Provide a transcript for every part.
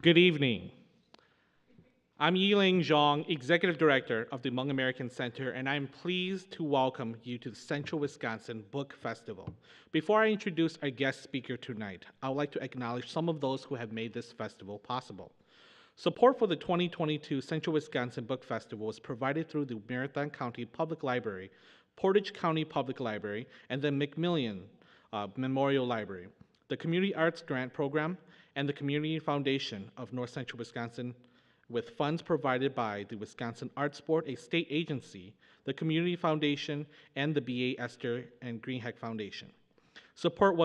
Good evening. I'm Yiling Zhang, Executive Director of the Hmong American Center, and I'm pleased to welcome you to the Central Wisconsin Book Festival. Before I introduce our guest speaker tonight, I would like to acknowledge some of those who have made this festival possible. Support for the 2022 Central Wisconsin Book Festival was provided through the Marathon County Public Library, Portage County Public Library, and the McMillan Memorial Library, the Community Arts Grant Program, and the Community Foundation of North Central Wisconsin, with funds provided by the Wisconsin Arts Board, a state agency, the Community Foundation, and the B.A. Esther and Greenheck Foundation. Support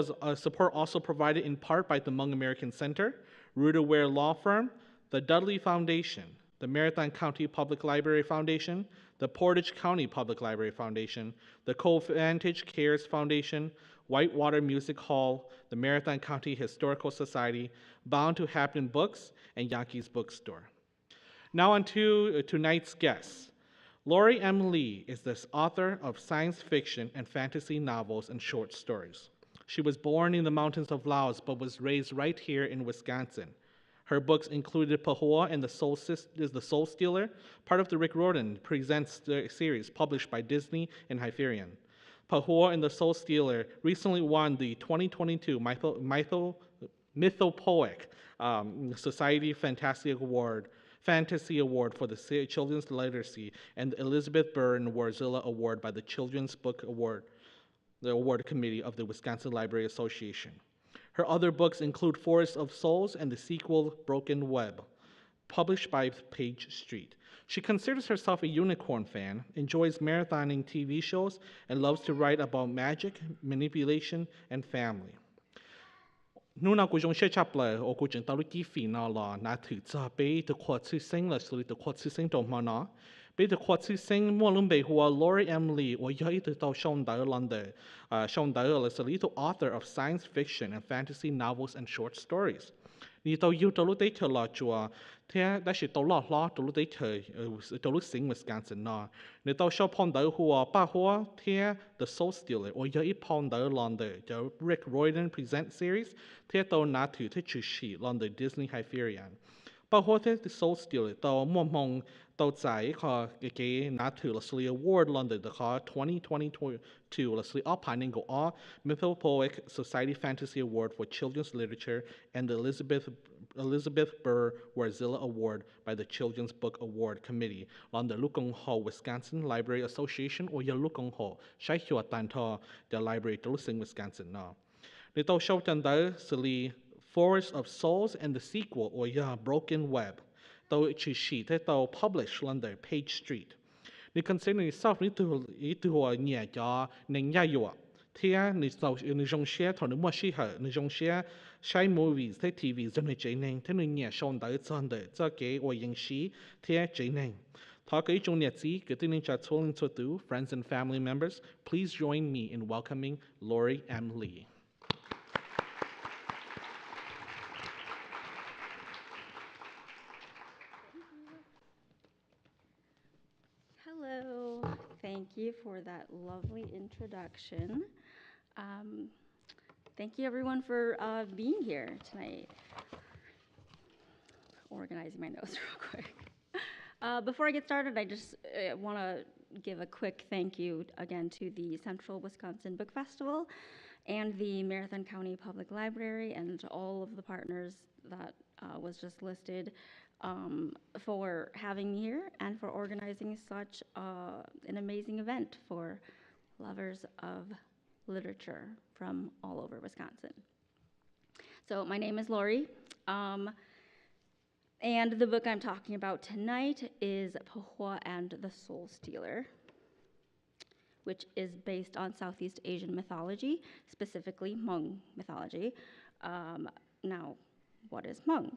also provided in part by the Hmong American Center, Ruder Ware Law Firm, the Dudley Foundation, the Marathon County Public Library Foundation, the Portage County Public Library Foundation, the Vantage Cares Foundation, Whitewater Music Hall, the Marathon County Historical Society, Bound to Happen Books, and Yankees Bookstore. Now on to tonight's guests. Lori M. Lee is the author of science fiction and fantasy novels and short stories. She was born in the mountains of Laos but was raised right here in Wisconsin. Her books included Pahua and the Soul Stealer, part of the Rick Riordan Presents series published by Disney and Hyperion. Pahua and the Soul Stealer recently won the 2022 Mythopoeic Society Fantasy Award for the Children's Literacy and the Elizabeth Burr and Warzilla Award by the Children's Book Award, the award committee of the Wisconsin Library Association. Her other books include Forest of Souls and the sequel Broken Web, published by Page Street. She considers herself a unicorn fan, enjoys marathoning TV shows, and loves to write about magic, manipulation, and family. Nuna kujong she chapla o kujong taluki fina la na tu za be the kwatsu sing la suli the kwatsu sing do mana be the kwatsu sing mo lum be hua Lori M. Lee or yai to tao shon da lande shon da la suli to author of science fiction and fantasy novels and short stories. Ni tao yu to lu de te la chua te da shi to la to lu de te to lu sing Wisconsin na ni tao shao pon da hua pa hua te the Soul Stealer or yai pon da lande the Rick Riordan Present series te tao na tu te chu shi lande Disney Hyperion. Pa hua te the Soul Stealer tao mo mong tao zai ka ke na tu la sli award lande the ka 2022 la sli apaning go a Mythopoeic Society Fantasy Award for Children's Literature and the Elizabeth Burr Warzilla Award by the Children's Book Award Committee on the Lukong Ho Wisconsin Library Association or ya Lukong Ho Shai Hua Tan Ta the Library to Sing Wisconsin na. Ni tao shou tan da sli Forest of Souls and the sequel or ya Broken Web. Tao chi shi te tao published under Page Street. Ni consider yourself ni tu ho nia ja ning ya yo. Tia ni tao ni jong share to ni mo shi ha ni jong share shai movies te TVs don't jay ning te ni nia shon da zan de za ge or ying shi tia jay ning. Ta ge jong nia zi ge tin cha tolling to do friends and family members, please join me in welcoming Lori M. Lee. Hello, thank you for that lovely introduction. Thank you everyone for being here tonight. Organizing my notes real quick. Before I get started, I just want to give a quick thank you again to the Central Wisconsin Book Festival and the Marathon County Public Library and all of the partners that was just listed for having me here and for organizing such an amazing event for lovers of literature from all over Wisconsin. So my name is Lori, and the book I'm talking about tonight is Pahoa and the Soul Stealer, which is based on Southeast Asian mythology, specifically Hmong mythology. Now, what is Hmong?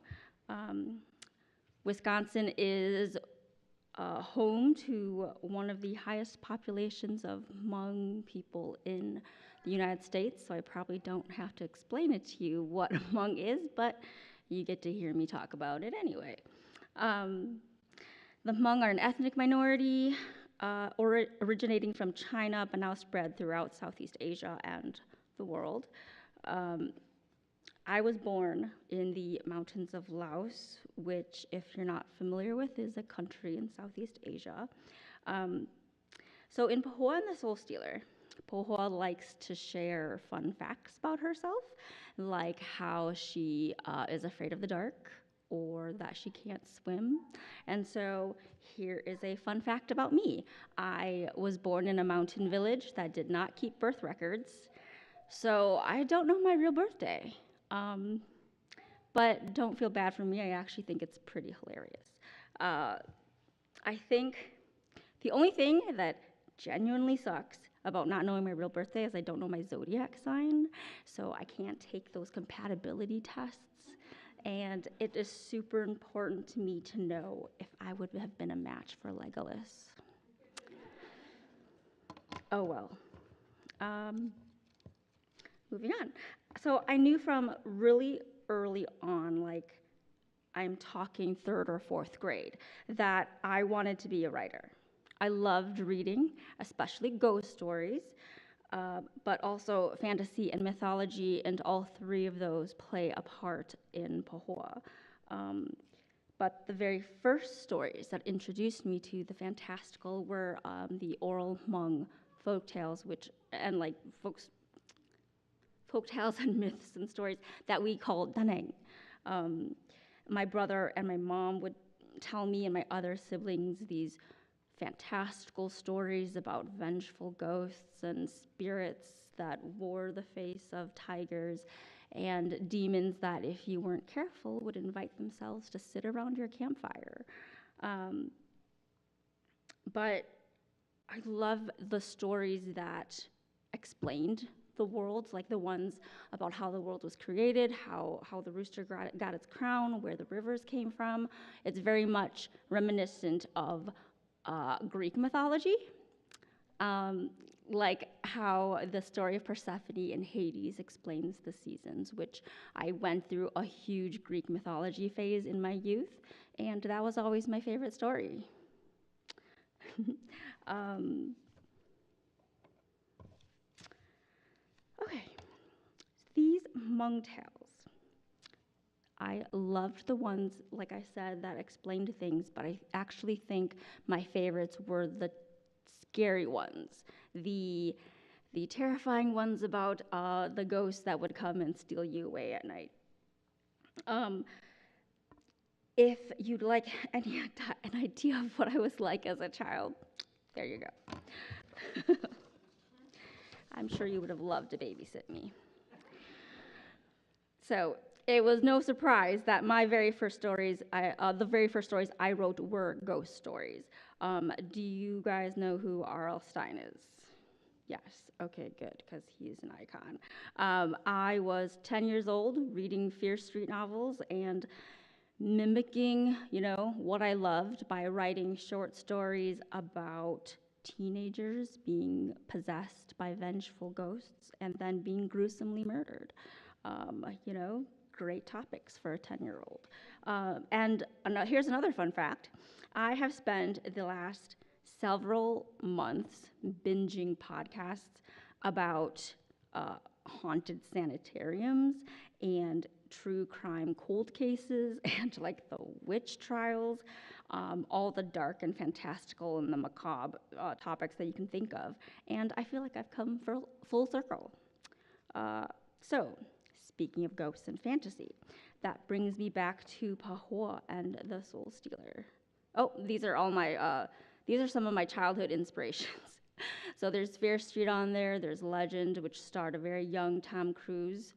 Wisconsin is home to one of the highest populations of Hmong people in the United States, so I probably don't have to explain it to you what Hmong is, but you get to hear me talk about it anyway. The Hmong are an ethnic minority originating from China, but now spread throughout Southeast Asia and the world. I was born in the mountains of Laos, which, if you're not familiar with, is a country in Southeast Asia. Um, so in Pahoa and the Soul Stealer, Pahoa likes to share fun facts about herself, like how she is afraid of the dark or that she can't swim. And so here is a fun fact about me. I was born in a mountain village that did not keep birth records, so I don't know my real birthday. Um, but don't feel bad for me. I actually think it's pretty hilarious. Uh, I think the only thing that genuinely sucks about not knowing my real birthday is I don't know my zodiac sign, so I can't take those compatibility tests. And it is super important to me to know if I would have been a match for Legolas. Oh well. Um, Moving on. So I knew from really early on, like I'm talking third or fourth grade, that I wanted to be a writer. I loved reading, especially ghost stories, but also fantasy and mythology, and all three of those play a part in Pahoa. But the very first stories that introduced me to the fantastical were the oral Hmong folk tales, and like folk tales and myths and stories that we call daneng. My brother and my mom would tell me and my other siblings these fantastical stories about vengeful ghosts and spirits that wore the face of tigers and demons that, if you weren't careful, would invite themselves to sit around your campfire. Um, but I love the stories that explained the worlds, like the ones about how the world was created, how the rooster got its crown, where the rivers came from. It's very much reminiscent of Greek mythology, like how the story of Persephone in Hades explains the seasons, which I went through a huge Greek mythology phase in my youth, and that was always my favorite story. Okay, these Hmong tales. I loved the ones, like I said, that explained things, but I actually think my favorites were the scary ones, the terrifying ones about the ghosts that would come and steal you away at night. If you'd like an idea of what I was like as a child, there you go. I'm sure you would have loved to babysit me. So it was no surprise that my very first stories, the very first stories I wrote were ghost stories. Do you guys know who R.L. Stine is? Yes, okay, good, because he's an icon. I was 10 years old reading Fear Street novels and mimicking, what I loved by writing short stories about teenagers being possessed by vengeful ghosts and then being gruesomely murdered. Great topics for a 10-year-old. And here's another fun fact. I have spent the last several months binging podcasts about haunted sanitariums and true crime cold cases and like the witch trials, all the dark and fantastical and the macabre topics that you can think of. And I feel like I've come full circle. So, speaking of ghosts and fantasy, that brings me back to Pahoa and the Soul Stealer. Oh, these are some of my childhood inspirations. So there's Fear Street on there, there's Legend, which starred a very young Tom Cruise.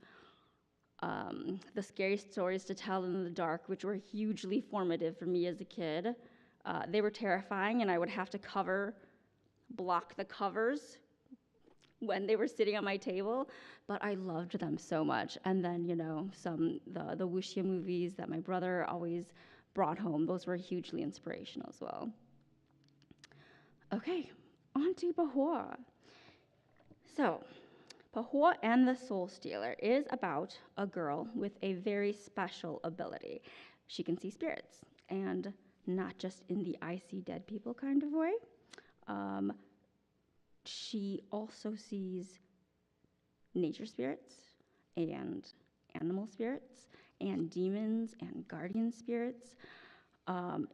The Scariest Stories to Tell in the Dark, which were hugely formative for me as a kid. They were terrifying, and I would have to block the covers when they were sitting on my table, but I loved them so much. And then, the wuxia movies that my brother always brought home, those were hugely inspirational as well. Okay, on to Pahoa. So, Pahoa and the Soul Stealer is about a girl with a very special ability. She can see spirits, and not just in the I see dead people kind of way. She also sees nature spirits and animal spirits and demons and guardian spirits.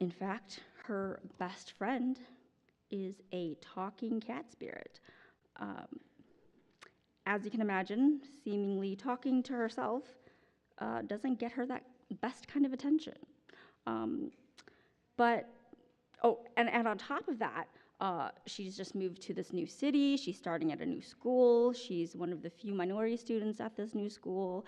In fact, her best friend is a talking cat spirit. As you can imagine, seemingly talking to herself doesn't get her that best kind of attention. And on top of that, she's just moved to this new city. She's starting at a new school. She's one of the few minority students at this new school.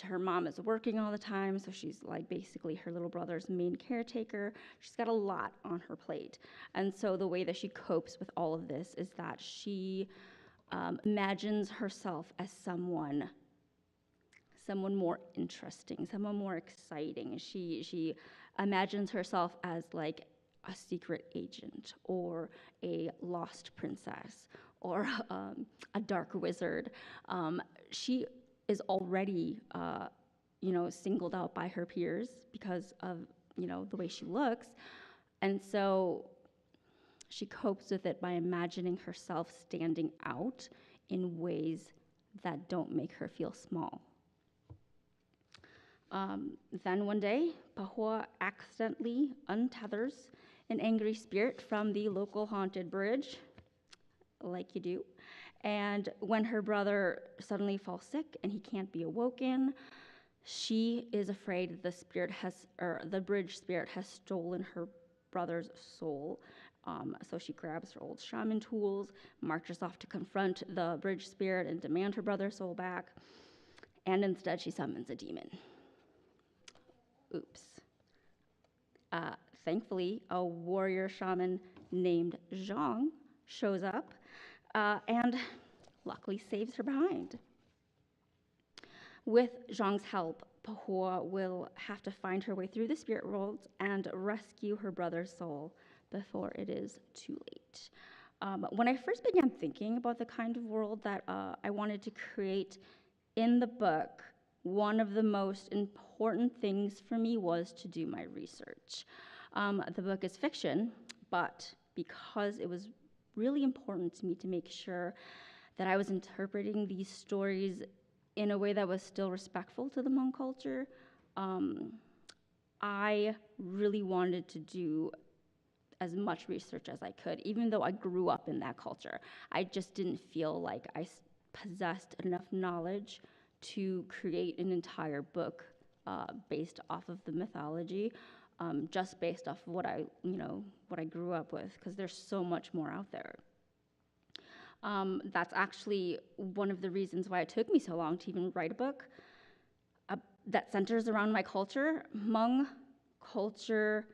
Her mom is working all the time, so she's like basically her little brother's main caretaker. She's got a lot on her plate. And so the way that she copes with all of this is that she imagines herself as someone more interesting, someone more exciting. She imagines herself as like a secret agent or a lost princess or a dark wizard. She is already, singled out by her peers because of, the way she looks. And so she copes with it by imagining herself standing out in ways that don't make her feel small. Then one day, Pahoa accidentally untethers an angry spirit from the local haunted bridge, like you do. And when her brother suddenly falls sick and he can't be awoken, she is afraid the bridge spirit has stolen her brother's soul. So she grabs her old shaman tools, marches off to confront the bridge spirit and demand her brother's soul back. And instead, she summons a demon. Oops. Thankfully, a warrior shaman named Zhang shows up and luckily saves her behind. With Zhang's help, Pahoa will have to find her way through the spirit world and rescue her brother's soul before it is too late. When I first began thinking about the kind of world that I wanted to create in the book, one of the most important things for me was to do my research. The book is fiction, but because it was really important to me to make sure that I was interpreting these stories in a way that was still respectful to the Hmong culture, I really wanted to do as much research as I could, even though I grew up in that culture. I just didn't feel like I possessed enough knowledge to create an entire book based off of the mythology, just based off what I grew up with, because there's so much more out there. That's actually one of the reasons why it took me so long to even write a book that centers around my culture. Hmong culture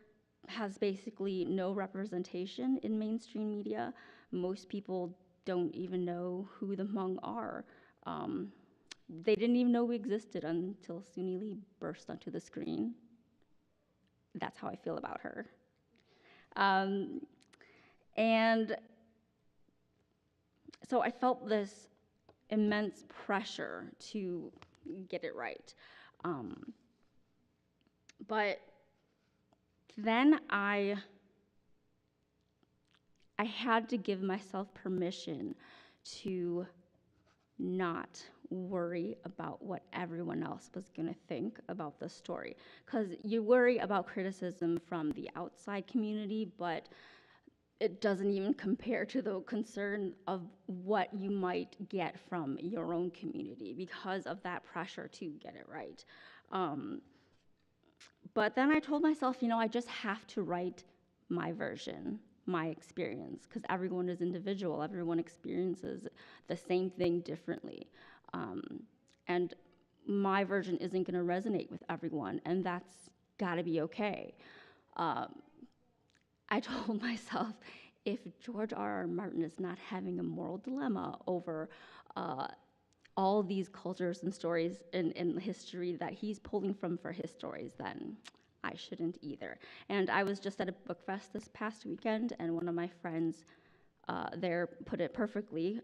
has basically no representation in mainstream media. Most people don't even know who the Hmong are. They didn't even know we existed until Suni Lee burst onto the screen. That's how I feel about her. And so I felt this immense pressure to get it right. But then I had to give myself permission to not worry about what everyone else was going to think about the story. Because you worry about criticism from the outside community, but it doesn't even compare to the concern of what you might get from your own community because of that pressure to get it right. But then I told myself, I just have to write my version, my experience, because everyone is individual. Everyone experiences the same thing differently. And my version isn't going to resonate with everyone, and that's got to be okay. I told myself, if George R.R. Martin is not having a moral dilemma over all these cultures and stories in history that he's pulling from for his stories, then I shouldn't either. And I was just at a book fest this past weekend, and one of my friends there put it perfectly.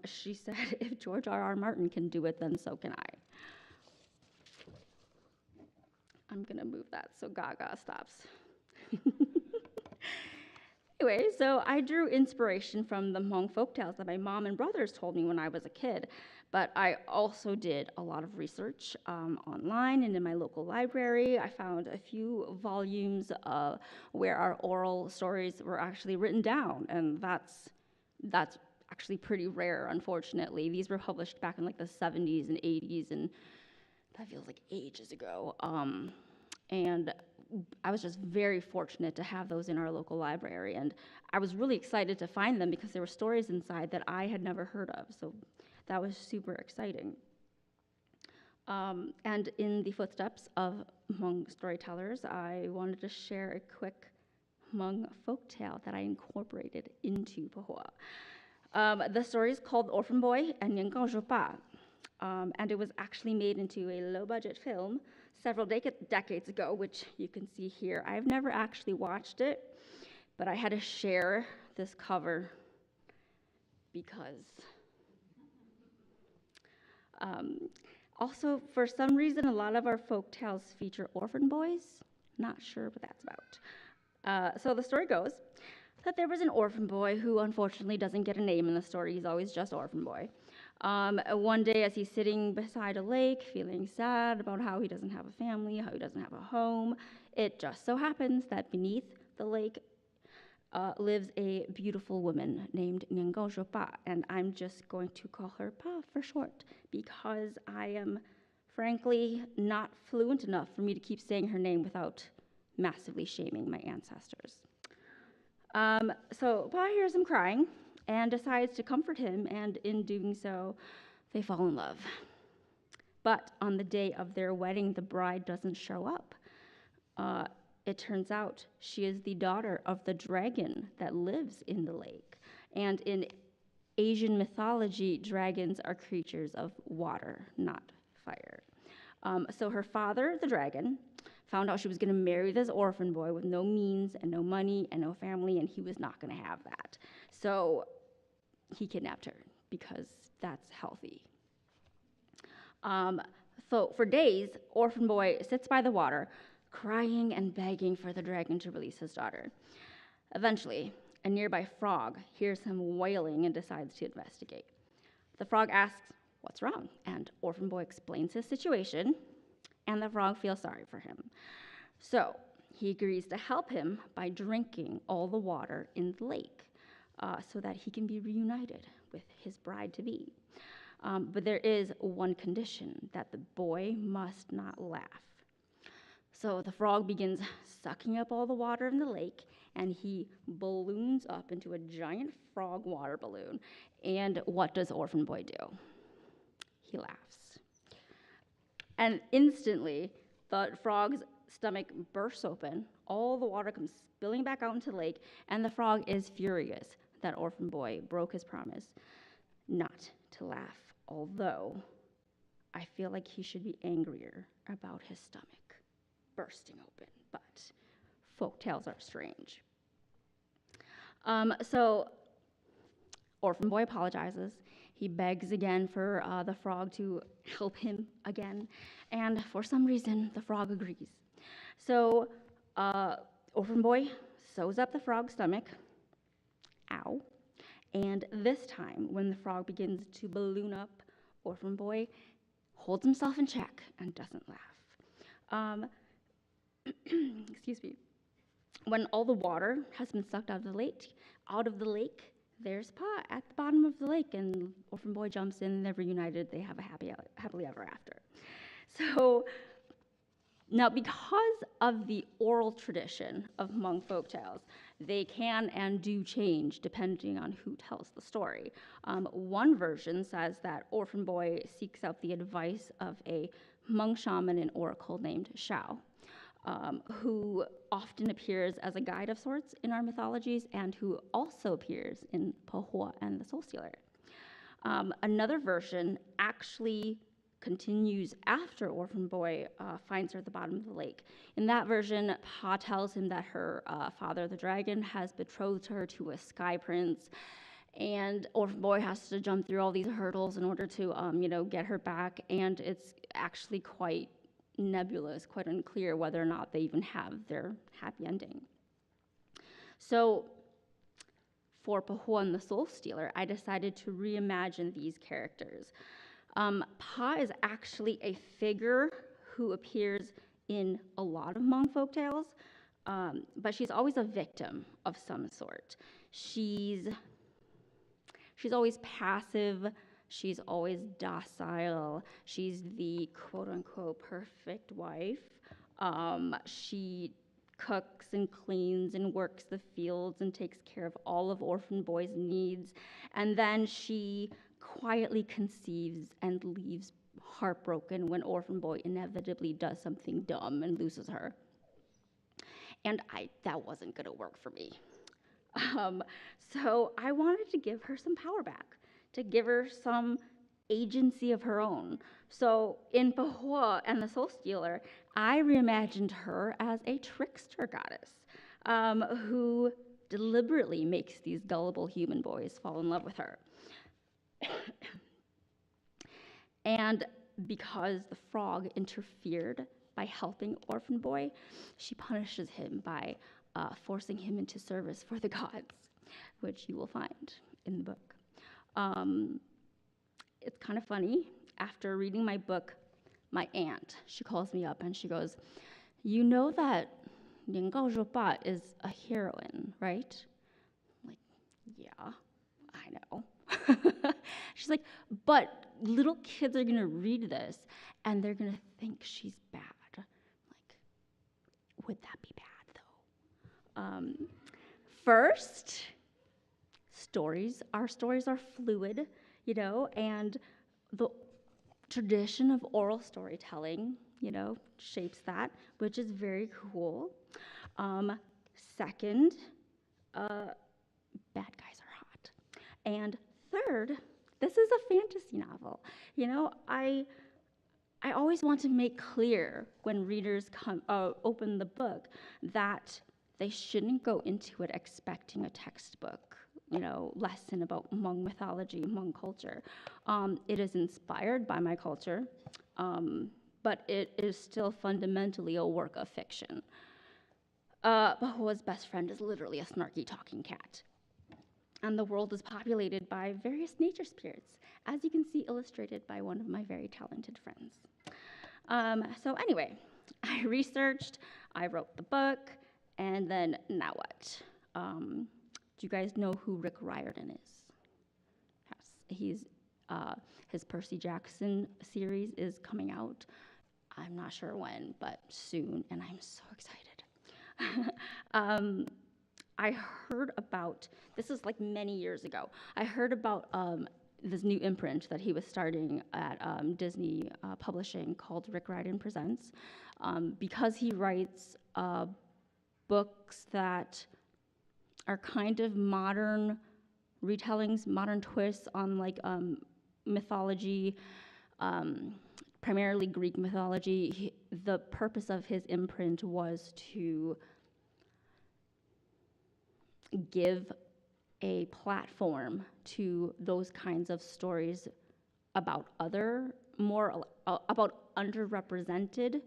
She said, if George R.R. Martin can do it, then so can I. I'm gonna move that so Gaga stops. Anyway, so I drew inspiration from the Hmong folktales that my mom and brothers told me when I was a kid, But I also did a lot of research online and in my local library. I found a few volumes where our oral stories were actually written down, and that's actually pretty rare, unfortunately. These were published back in like the 70s and 80s, and that feels like ages ago. And I was just very fortunate to have those in our local library, and I was really excited to find them because there were stories inside that I had never heard of, so that was super exciting. And in the footsteps of Hmong storytellers, I wanted to share a quick Hmong folktale that I incorporated into Pahoa. The story is called Orphan Boy and Yankova, and it was actually made into a low-budget film several decades ago, which you can see here. I've never actually watched it, but I had to share this cover because also, for some reason, a lot of our folk tales feature orphan boys. Not sure what that's about. So the story goes that there was an orphan boy who unfortunately doesn't get a name in the story. He's always just Orphan Boy. One day, as he's sitting beside a lake, feeling sad about how he doesn't have a family, how he doesn't have a home, it just so happens that beneath the lake lives a beautiful woman named Yankova, and I'm just going to call her Pa for short because I am frankly not fluent enough for me to keep saying her name without massively shaming my ancestors. So Pa hears him crying and decides to comfort him, and in doing so, they fall in love. But on the day of their wedding, the bride doesn't show up. It turns out she is the daughter of the dragon that lives in the lake. And in Asian mythology, dragons are creatures of water, not fire. So her father, the dragon, found out she was going to marry this orphan boy with no means and no money and no family, and he was not going to have that. So he kidnapped her because that's healthy. So for days, Orphan Boy sits by the water, crying and begging for the dragon to release his daughter. Eventually, a nearby frog hears him wailing and decides to investigate. The frog asks, "What's wrong?" And Orphan Boy explains his situation, and the frog feels sorry for him. So he agrees to help him by drinking all the water in the lake so that he can be reunited with his bride-to-be. But there is one condition, that the boy must not laugh. So the frog begins sucking up all the water in the lake, and he balloons up into a giant frog water balloon. And what does Orphan Boy do? He laughs. And instantly, the frog's stomach bursts open, all the water comes spilling back out into the lake, and the frog is furious that Orphan Boy broke his promise not to laugh, although I feel like he should be angrier about his stomach bursting open, but folk tales are strange. So Orphan Boy apologizes. He begs again for the frog to help him again, and for some reason, the frog agrees. So Orphan Boy sews up the frog's stomach, ow, and this time, when the frog begins to balloon up, Orphan Boy holds himself in check and doesn't laugh. Excuse me. When all the water has been sucked out of the lake, there's Pa at the bottom of the lake, and Orphan Boy jumps in, they're reunited, they have a happily ever after. So now, because of the oral tradition of Hmong folktales, they can and do change depending on who tells the story. One version says that Orphan Boy seeks out the advice of a Hmong shaman and oracle named Shao, who often appears as a guide of sorts in our mythologies and who also appears in Pahoa and the Soul Stealer. Another version actually continues after Orphan Boy finds her at the bottom of the lake. In that version, Pa tells him that her father, the dragon, has betrothed her to a sky prince, and Orphan Boy has to jump through all these hurdles in order to, get her back, and it's actually quite nebulous, quite unclear whether or not they even have their happy ending. So for Pahoa and the Soul Stealer, I decided to reimagine these characters. Pa is actually a figure who appears in a lot of Hmong folktales, but she's always a victim of some sort. She's always passive. She's always docile. She's the quote-unquote perfect wife. She cooks and cleans and works the fields and takes care of all of Orphan Boy's needs. And then she quietly conceives and leaves heartbroken when Orphan Boy inevitably does something dumb and loses her. And that wasn't gonna work for me. So I wanted to give her some power back, to give her some agency of her own. So in Pahoa and the Soul Stealer, I reimagined her as a trickster goddess who deliberately makes these gullible human boys fall in love with her. And because the frog interfered by helping Orphan Boy, she punishes him by forcing him into service for the gods, which you will find in the book. It's kind of funny. After reading my book, my aunt, she calls me up and she goes, "You know that Niangao Zhoba is a heroine, right?" I'm like, "Yeah, I know." She's like, "But little kids are gonna read this and they're gonna think she's bad." I'm like, would that be bad though? First, our stories are fluid, and the tradition of oral storytelling, shapes that, which is very cool. Second, bad guys are hot. And third, this is a fantasy novel. I always want to make clear when readers open the book that they shouldn't go into it expecting a textbook, lesson about Hmong mythology, Hmong culture. It is inspired by my culture, but it is still fundamentally a work of fiction. Pahoa's best friend is literally a snarky talking cat. And the world is populated by various nature spirits, as you can see illustrated by one of my very talented friends. So anyway, I researched, I wrote the book, and then now what? Do you guys know who Rick Riordan is? Yes, his Percy Jackson series is coming out. I'm not sure when, but soon, and I'm so excited. I heard about, this is like many years ago, I heard about this new imprint that he was starting at Disney Publishing called Rick Riordan Presents, because he writes books that are kind of modern retellings, modern twists on like mythology, primarily Greek mythology. The purpose of his imprint was to give a platform to those kinds of stories about about underrepresented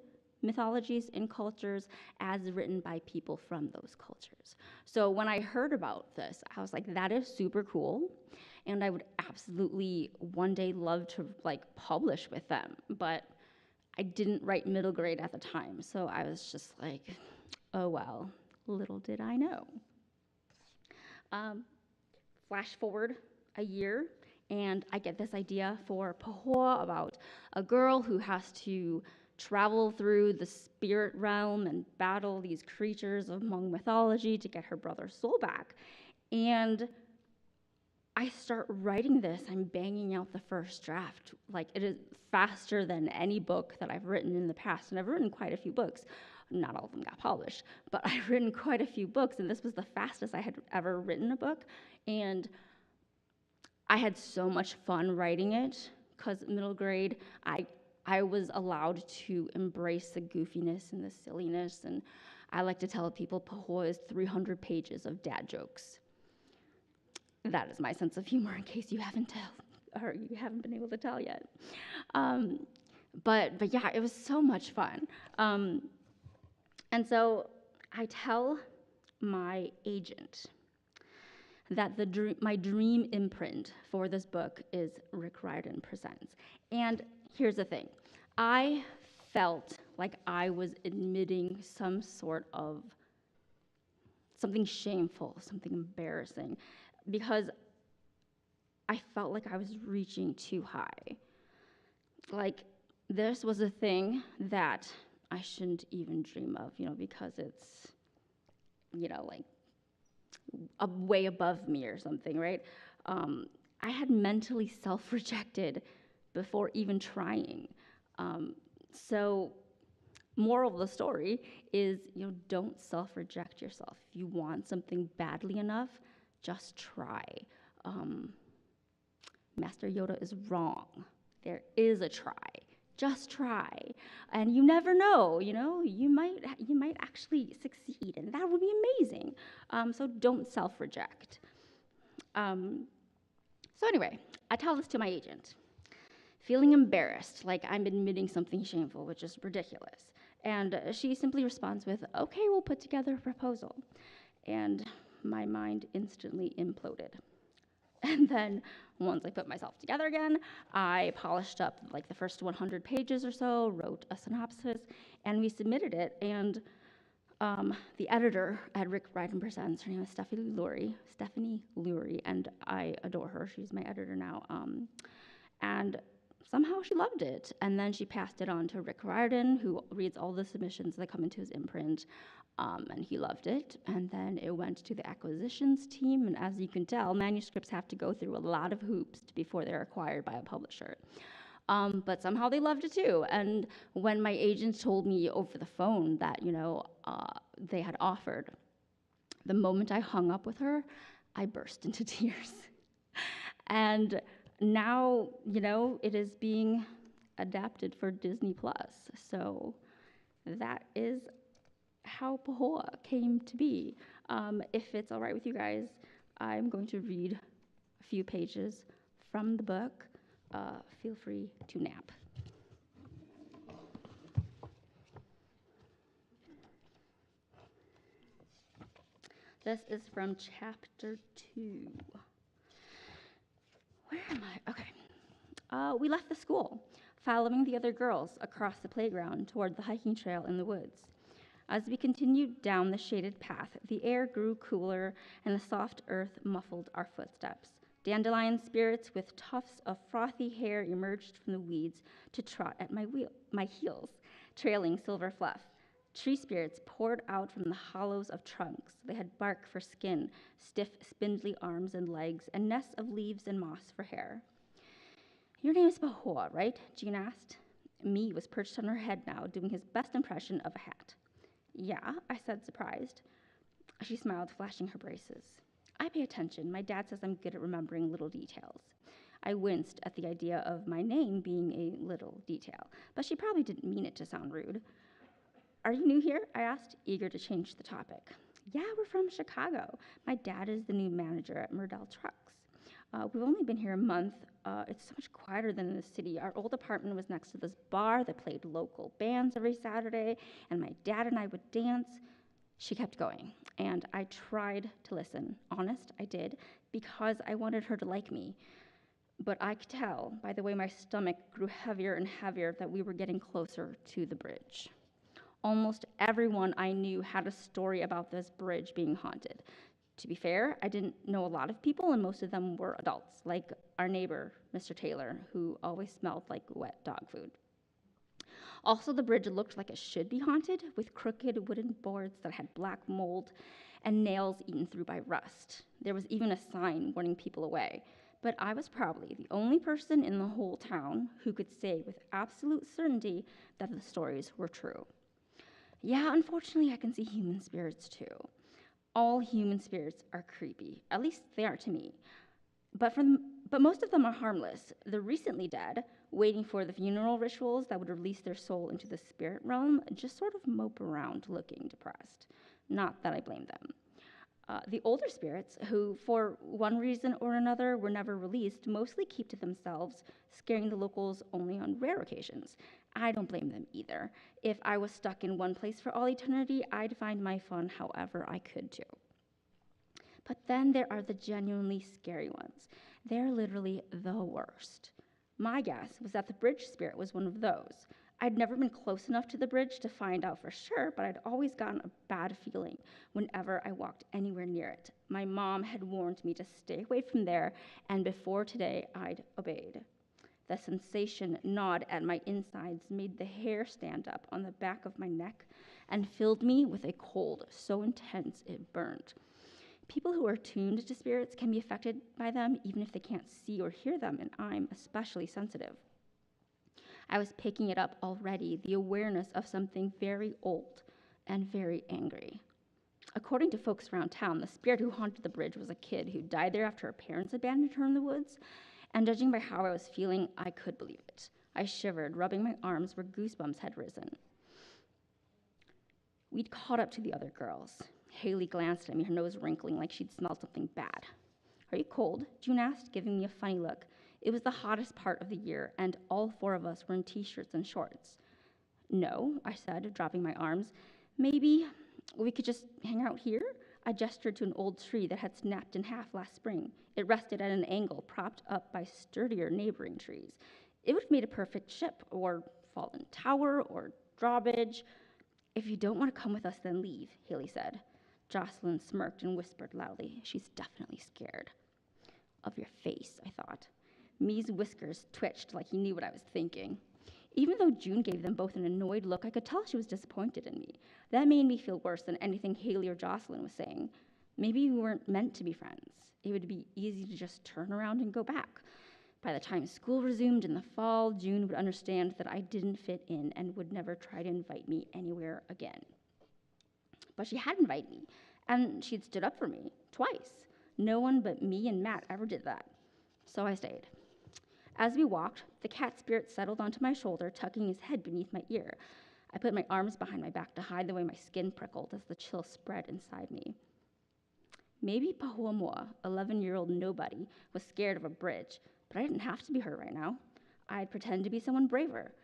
mythologies and cultures as written by people from those cultures. So when I heard about this, I was like, that is super cool, and I would absolutely one day love to like publish with them, but I didn't write middle grade at the time, so I was just like, oh well, little did I know. Flash forward a year, and I get this idea for Pahoa about a girl who has to travel through the spirit realm and battle these creatures of Hmong mythology to get her brother's soul back. And I start writing this, I'm banging out the first draft. Like, it is faster than any book that I've written in the past, and I've written quite a few books. Not all of them got published, but I've written quite a few books, and this was the fastest I had ever written a book. And I had so much fun writing it, because middle grade, I was allowed to embrace the goofiness and the silliness, and I like to tell people Pahoa is 300 pages of dad jokes. That is my sense of humor, in case you haven't been able to tell yet. But yeah, it was so much fun. And so I tell my agent that my dream imprint for this book is Rick Riordan Presents. And here's the thing. I felt like I was admitting some sort of something shameful, something embarrassing, because I felt like I was reaching too high. Like, this was a thing that I shouldn't even dream of, because it's, like way above me or something, right? I had mentally self-rejected before even trying. So moral of the story is, don't self-reject yourself. If you want something badly enough, just try. Master Yoda is wrong. There is a try. Just try. And you never know, you might actually succeed, and that would be amazing. So don't self-reject. So anyway, I tell this to my agent, feeling embarrassed, like I'm admitting something shameful, which is ridiculous. And she simply responds with, okay, we'll put together a proposal. And my mind instantly imploded. And then once I put myself together again, I polished up like the first 100 pages or so, wrote a synopsis, and we submitted it. And the editor at Rick Riordan Presents, her name is Stephanie Lurie, and I adore her. She's my editor now. And somehow she loved it. And then she passed it on to Rick Riordan, who reads all the submissions that come into his imprint. And he loved it. And then it went to the acquisitions team. And as you can tell, manuscripts have to go through a lot of hoops before they're acquired by a publisher. But somehow they loved it too. And when my agent told me over the phone that, they had offered, the moment I hung up with her, I burst into tears. And now, it is being adapted for Disney Plus. So that is how Pahoa came to be. If it's all right with you guys, I'm going to read a few pages from the book. Feel free to nap. This is from chapter 2. Where am I? Okay. We left the school, following the other girls across the playground toward the hiking trail in the woods. As we continued down the shaded path, the air grew cooler and the soft earth muffled our footsteps. Dandelion spirits with tufts of frothy hair emerged from the weeds to trot at my heels, trailing silver fluff. Tree spirits poured out from the hollows of trunks. They had bark for skin, stiff, spindly arms and legs, and nests of leaves and moss for hair. Your name is Pahoa, right? Jean asked. Me was perched on her head now, doing his best impression of a hat. Yeah, I said, surprised. She smiled, flashing her braces. I pay attention. My dad says I'm good at remembering little details. I winced at the idea of my name being a little detail, but she probably didn't mean it to sound rude. Are you new here? I asked, eager to change the topic. Yeah, we're from Chicago. My dad is the new manager at Murdell Trucks. We've only been here a month. It's so much quieter than in the city. Our old apartment was next to this bar that played local bands every Saturday, and my dad and I would dance. She kept going, and I tried to listen. Honest, I did, because I wanted her to like me. But I could tell by the way my stomach grew heavier and heavier that we were getting closer to the bridge. Almost everyone I knew had a story about this bridge being haunted. To be fair, I didn't know a lot of people, and most of them were adults, like our neighbor, Mr. Taylor, who always smelled like wet dog food. Also, the bridge looked like it should be haunted, with crooked wooden boards that had black mold and nails eaten through by rust. There was even a sign warning people away. But I was probably the only person in the whole town who could say with absolute certainty that the stories were true. Yeah, unfortunately, I can see human spirits too. All human spirits are creepy, at least they are to me. But most of them are harmless. The recently dead, waiting for the funeral rituals that would release their soul into the spirit realm, just sort of mope around looking depressed. Not that I blame them. The older spirits, who for one reason or another were never released, mostly keep to themselves, scaring the locals only on rare occasions. I don't blame them either. If I was stuck in one place for all eternity, I'd find my fun however I could too. But then there are the genuinely scary ones. They're literally the worst. My guess was that the bridge spirit was one of those. I'd never been close enough to the bridge to find out for sure, but I'd always gotten a bad feeling whenever I walked anywhere near it. My mom had warned me to stay away from there, and before today, I'd obeyed. The sensation gnawed at my insides made the hair stand up on the back of my neck and filled me with a cold so intense it burned. People who are tuned to spirits can be affected by them even if they can't see or hear them, and I'm especially sensitive. I was picking it up already, the awareness of something very old and very angry. According to folks around town, the spirit who haunted the bridge was a kid who died there after her parents abandoned her in the woods, and judging by how I was feeling, I could believe it. I shivered, rubbing my arms where goosebumps had risen. We'd caught up to the other girls. Haley glanced at me, her nose wrinkling like she'd smelled something bad. "Are you cold?" June asked, giving me a funny look. It was the hottest part of the year, and all four of us were in t-shirts and shorts. "No," I said, dropping my arms. "Maybe we could just hang out here?" I gestured to an old tree that had snapped in half last spring. It rested at an angle, propped up by sturdier neighboring trees. It would have made a perfect ship, or fallen tower, or drawbridge. "If you don't want to come with us, then leave," Haley said. Jocelyn smirked and whispered loudly, "She's definitely scared." "Of your face," I thought. Mee's whiskers twitched like he knew what I was thinking. Even though June gave them both an annoyed look, I could tell she was disappointed in me. That made me feel worse than anything Haley or Jocelyn was saying. Maybe we weren't meant to be friends. It would be easy to just turn around and go back. By the time school resumed in the fall, June would understand that I didn't fit in and would never try to invite me anywhere again. But she had invited me, and she'd stood up for me, twice. No one but me and Matt ever did that. So I stayed. As we walked, the cat spirit settled onto my shoulder, tucking his head beneath my ear. I put my arms behind my back to hide the way my skin prickled as the chill spread inside me. Maybe Pahoa, 11-year-old nobody, was scared of a bridge, but I didn't have to be her right now. I'd pretend to be someone braver,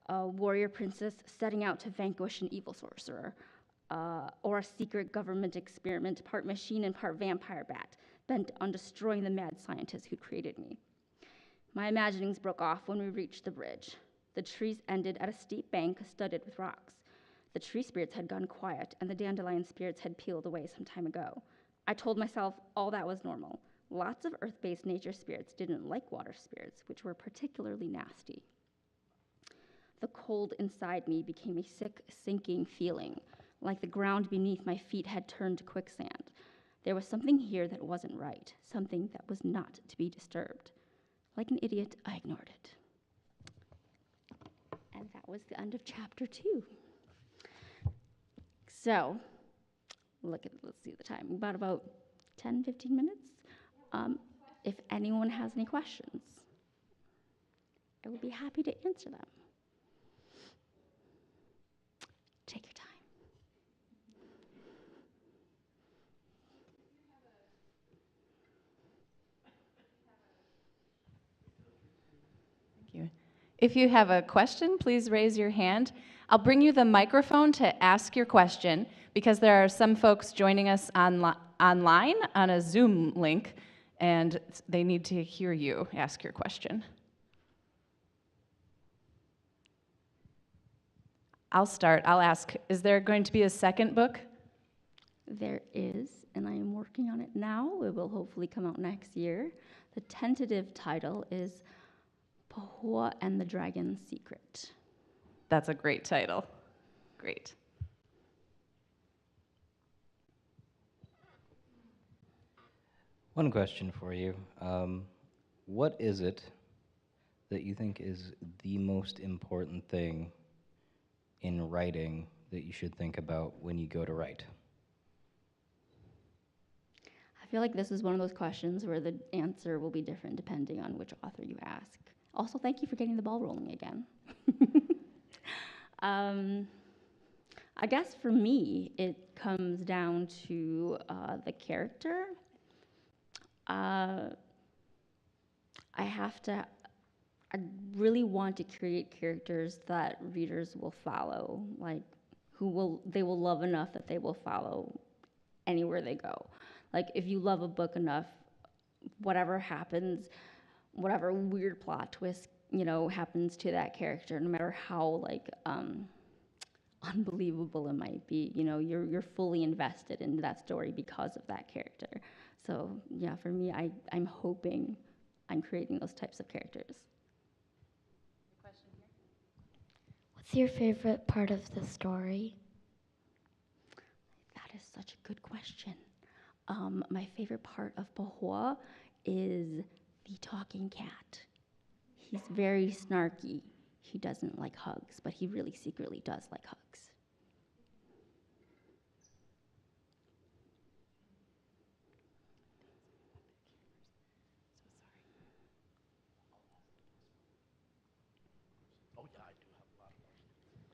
a warrior princess setting out to vanquish an evil sorcerer, or a secret government experiment, part machine and part vampire bat, bent on destroying the mad scientist who created me. My imaginings broke off when we reached the bridge. The trees ended at a steep bank studded with rocks. The tree spirits had gone quiet, and the dandelion spirits had peeled away some time ago. I told myself all that was normal. Lots of earth-based nature spirits didn't like water spirits, which were particularly nasty. The cold inside me became a sick, sinking feeling, like the ground beneath my feet had turned to quicksand. There was something here that wasn't right, something that was not to be disturbed. Like an idiot, I ignored it. And that was the end of chapter 2. So, let's see the time, about 10, 15 minutes. If anyone has any questions, I would be happy to answer them. Take your time. Thank you. If you have a question, please raise your hand. I'll bring you the microphone to ask your question because there are some folks joining us online on a Zoom link, and they need to hear you ask your question. I'll start. I'll ask, is there going to be a second book? There is, and I am working on it now. It will hopefully come out next year. The tentative title is Pahoa and the Dragon's Secret. That's a great title. Great. One question for you. What is it that you think is the most important thing in writing that you should think about when you go to write? I feel like this is one of those questions where the answer will be different depending on which author you ask. Also, thank you for getting the ball rolling again. I guess for me, it comes down to the character. I really want to create characters that readers will follow, like they will love enough that they will follow anywhere they go. Like, if you love a book enough, whatever happens, whatever weird plot twist, happens to that character, no matter how, like, unbelievable it might be, you're fully invested in that story because of that character. So, yeah, for me, I'm hoping I'm creating those types of characters. What's your favorite part of the story? That is such a good question. My favorite part of Pahoa is the talking cat. He's very snarky. He doesn't like hugs, but he really secretly does like hugs.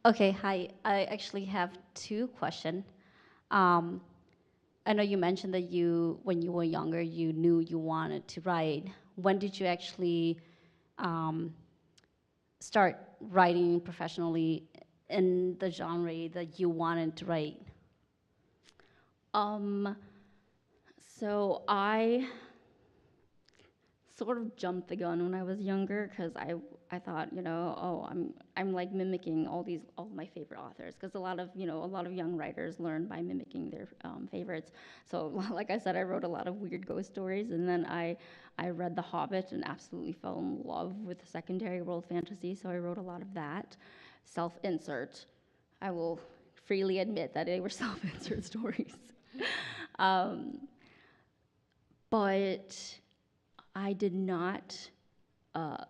Okay, hi. I actually have two questions. I know you mentioned that when you were younger, you knew you wanted to write. When did you actually start writing professionally in the genre that you wanted to write? So I sort of jumped the gun when I was younger because I thought, I'm like mimicking all my favorite authors, because a lot of young writers learn by mimicking their favorites. So like I said, I wrote a lot of weird ghost stories, and then I read The Hobbit and absolutely fell in love with the secondary world fantasy, so I wrote a lot of that. Self-insert. I will freely admit that they were self-insert stories. But I did not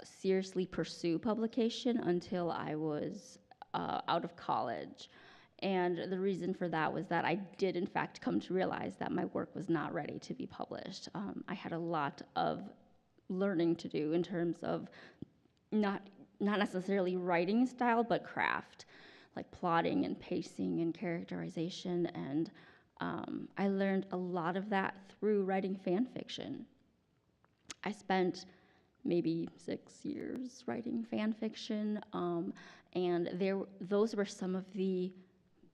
seriously pursue publication until I was out of college. And the reason for that was that I did, in fact, come to realize that my work was not ready to be published. I had a lot of learning to do in terms of not necessarily writing style, but craft, like plotting and pacing and characterization. And I learned a lot of that through writing fan fiction. I spent maybe 6 years writing fan fiction, and those were some of the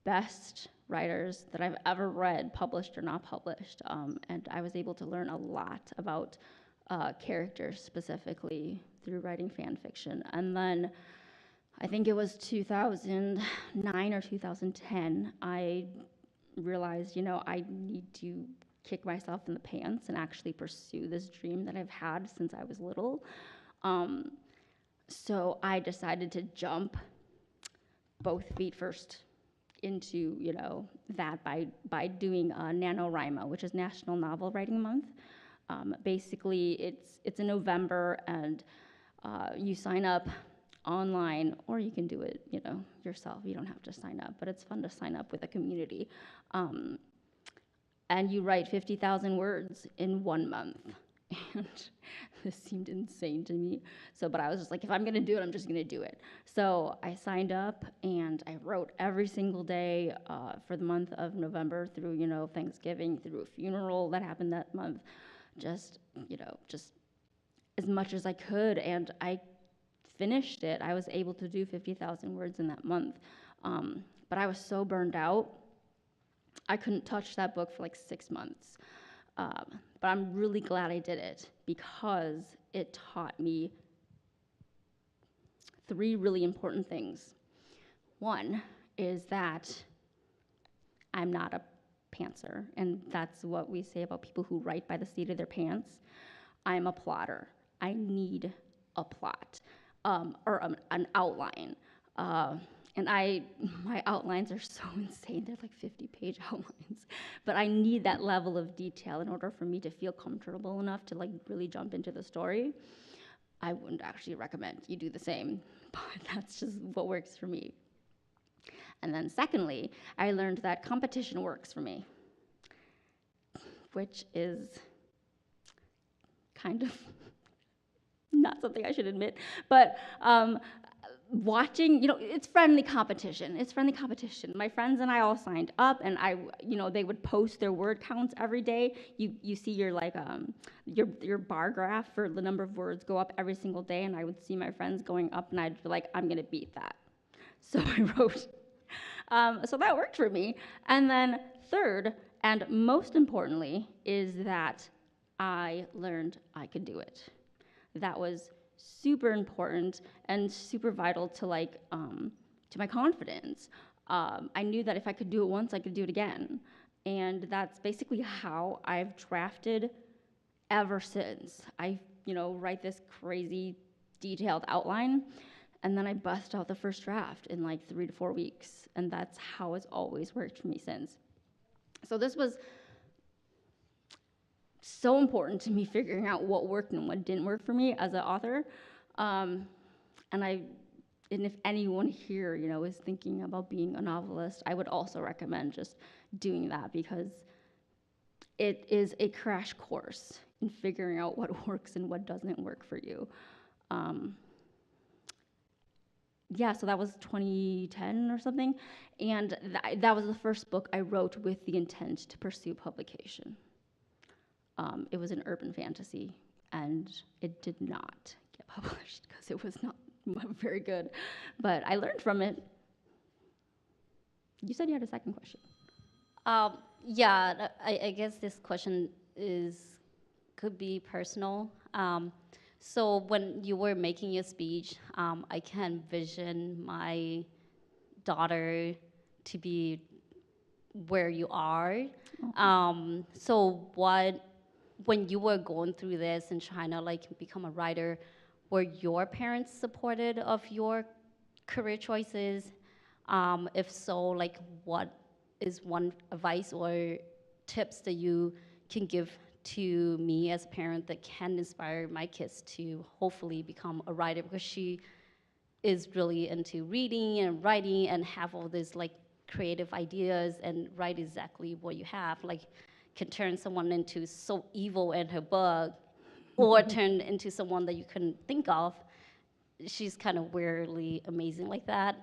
best writers that I've ever read, published or not published, and I was able to learn a lot about characters specifically through writing fan fiction. And then I think it was 2009 or 2010, I realized, I need to kick myself in the pants and actually pursue this dream that I've had since I was little. So I decided to jump both feet first into, that by doing NaNoWriMo, which is National Novel Writing Month. Basically, it's in November, and you sign up online, or you can do it, yourself. You don't have to sign up, but it's fun to sign up with a community. And you write 50,000 words in 1 month. And this seemed insane to me. But I was just like, if I'm gonna do it, I'm just gonna do it. So I signed up, and I wrote every single day for the month of November through, Thanksgiving, through a funeral that happened that month. Just as much as I could, and I finished it. I was able to do 50,000 words in that month. But I was so burned out, I couldn't touch that book for like 6 months. But I'm really glad I did it, because it taught me 3 really important things. One is that I'm not a pantser, and that's what we say about people who write by the seat of their pants. I'm a plotter. I need a plot, or an outline. And my outlines are so insane. They're like 50-page outlines. But I need that level of detail in order for me to feel comfortable enough to like really jump into the story. I wouldn't actually recommend you do the same, but that's just what works for me. And then secondly, I learned that competition works for me, which is kind of not something I should admit, but watching, it's friendly competition. It's friendly competition. My friends and I all signed up, and they would post their word counts every day. You see your your bar graph for the number of words go up every single day, and I would see my friends going up, and I'd be like, I'm gonna beat that. So I wrote. So that worked for me. And then third, And most importantly is that I learned I could do it. That was super important and super vital to to my confidence. I knew that if I could do it once, I could do it again. And that's basically how I've drafted ever since. I, write this crazy detailed outline, and then I bust out the first draft in like 3 to 4 weeks. And that's how it's always worked for me since. So this was so important to me, figuring out what worked and what didn't work for me as an author. And if anyone here, is thinking about being a novelist, I would also recommend just doing that, because it is a crash course in figuring out what works and what doesn't work for you. So that was 2010 or something, and that was the first book I wrote with the intent to pursue publication. It was an urban fantasy, and it did not get published because it was not very good, but I learned from it. You said you had a second question. Yeah, I guess this question could be personal. So when you were making your speech, I can vision my daughter to be where you are. So when you were going through this and trying to become a writer, were your parents supportive of your career choices? If so, what is one advice or tips that you can give to me as a parent that can inspire my kids to hopefully become a writer, because she is really into reading and writing and have all these creative ideas and write exactly what you have, can turn someone into so evil in her book or turn into someone that you couldn't think of. She's kind of weirdly amazing like that.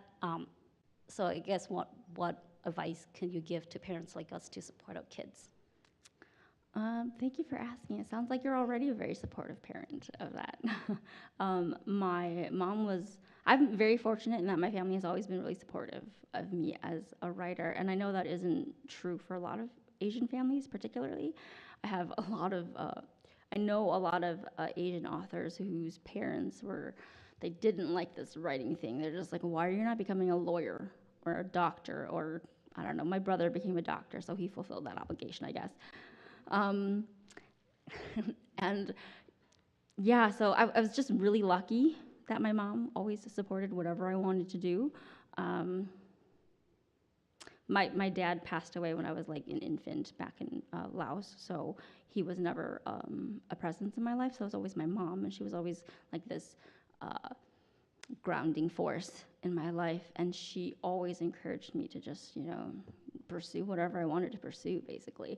So I guess what advice can you give to parents like us to support our kids? Thank you for asking. It sounds like you're already a very supportive parent of that. My mom was, I'm very fortunate in that my family has always been really supportive of me as a writer, and I know that isn't true for a lot of Asian families particularly. I know a lot of Asian authors whose parents they didn't like this writing thing. They're just like, why are you not becoming a lawyer or a doctor? Or, I don't know, my brother became a doctor, so he fulfilled that obligation, I guess. And yeah, so I was just really lucky that my mom always supported whatever I wanted to do. My dad passed away when I was an infant back in Laos, so he was never a presence in my life. So it was always my mom, and she was always this grounding force in my life, and she always encouraged me to just pursue whatever I wanted to pursue, basically.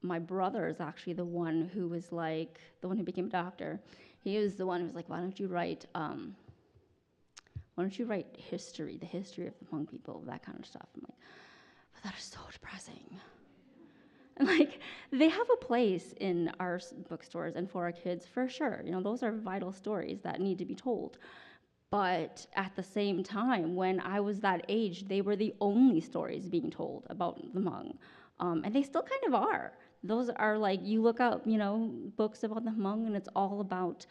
My brother is actually the one who was the one who became a doctor. He was the one who was like, why don't you write history, the history of the Hmong people, that kind of stuff. I'm like, but that is so depressing. And they have a place in our bookstores and for our kids, for sure. Those are vital stories that need to be told. But at the same time, when I was that age, they were the only stories being told about the Hmong. And they still kind of are. Those are you look up, books about the Hmong, and it's all about,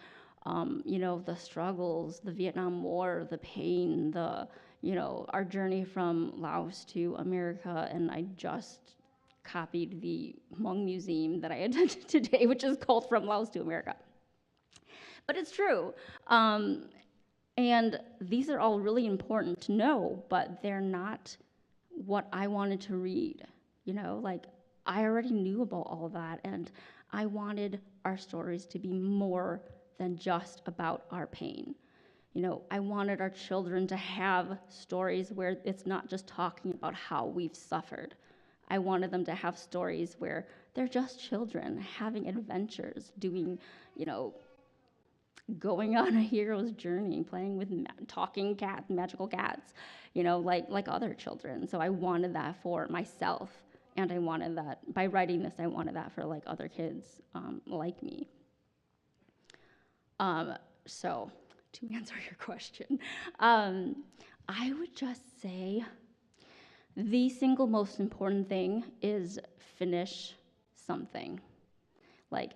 the struggles, the Vietnam War, the pain, our journey from Laos to America. And I just copied the Hmong museum that I attended today, which is called From Laos to America. But it's true. And these are all really important to know, but they're not what I wanted to read. I already knew about all that, and I wanted our stories to be more than just about our pain. I wanted our children to have stories where it's not just talking about how we've suffered. I wanted them to have stories where they're just children having adventures, doing, going on a hero's journey, playing with talking cats, magical cats, like other children. So I wanted that for myself, and I wanted that, by writing this, I wanted that for other kids like me. So to answer your question, I would just say the single most important thing is finish something. Like,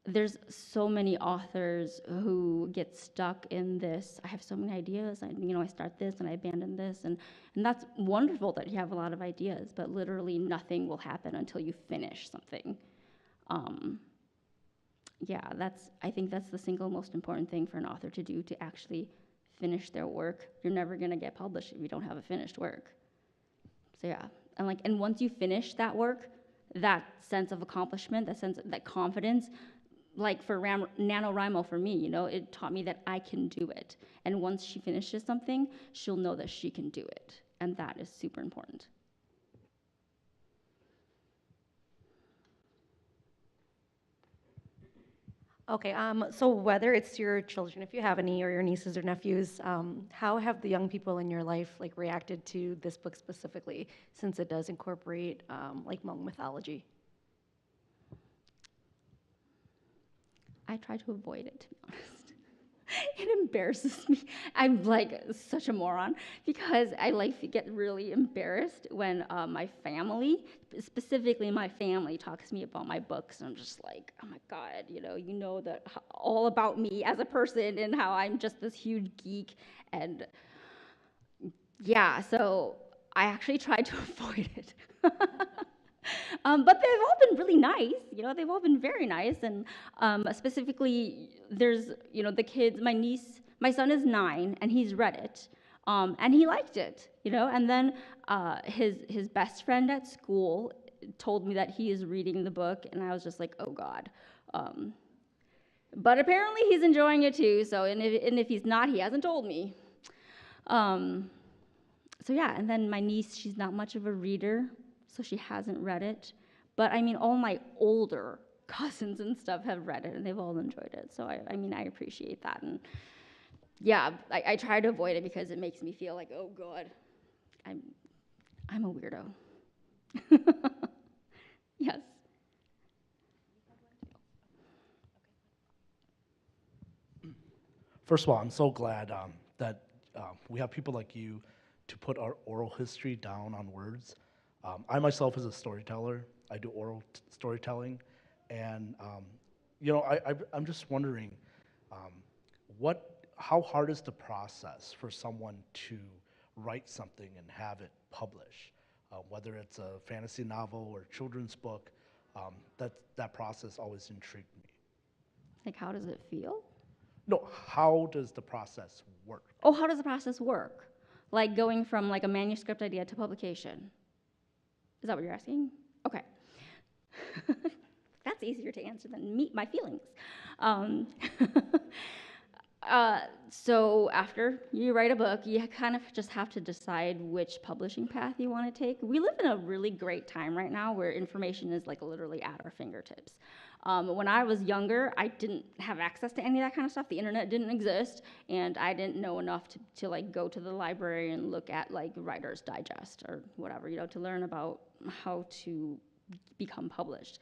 there's so many authors who get stuck in this, I have so many ideas, I start this and I abandon this, and that's wonderful that you have a lot of ideas, but literally nothing will happen until you finish something. I think that's the single most important thing for an author to do, to actually finish their work. You're never gonna get published if you don't have a finished work. So yeah, and once you finish that work, that sense of accomplishment, that confidence, like for NaNoWriMo, for me, it taught me that I can do it. And once she finishes something, she'll know that she can do it. And that is super important. Okay, so whether it's your children, if you have any, or your nieces or nephews, how have the young people in your life reacted to this book specifically, since it does incorporate Hmong mythology? I try to avoid it, to be honest. It embarrasses me. I'm such a moron, because I get really embarrassed when my family, specifically my family, talks to me about my books, and I'm just like, oh my God, you know that all about me as a person and how I'm just this huge geek, and yeah, so I actually try to avoid it. But they've all been really nice, they've all been very nice, and specifically, there's, the kids, my son is 9, and he's read it, and he liked it, and then his best friend at school told me that he is reading the book, and I was just like, oh God. But apparently he's enjoying it too, so, and if he's not, he hasn't told me. So yeah, and then my niece, she's not much of a reader, so she hasn't read it. But all my older cousins and stuff have read it, and they've all enjoyed it. So I appreciate that. And yeah, I try to avoid it because it makes me feel like, oh God, I'm a weirdo. Yes. First of all, I'm so glad that we have people like you to put our oral history down on words. I myself is a storyteller. I do oral storytelling, and I'm just wondering, how hard is the process for someone to write something and have it published, whether it's a fantasy novel or children's book? That process always intrigued me. Like, how does it feel? No, how does the process work? Oh, how does the process work? Like going from a manuscript idea to publication? Is that what you're asking? Okay. That's easier to answer than my feelings. So after you write a book, you kind of just have to decide which publishing path you want to take. We live in a really great time right now where information is literally at our fingertips. When I was younger, I didn't have access to any of that kind of stuff. The internet didn't exist, and I didn't know enough to go to the library and look at Writer's Digest or whatever, to learn about how to become published.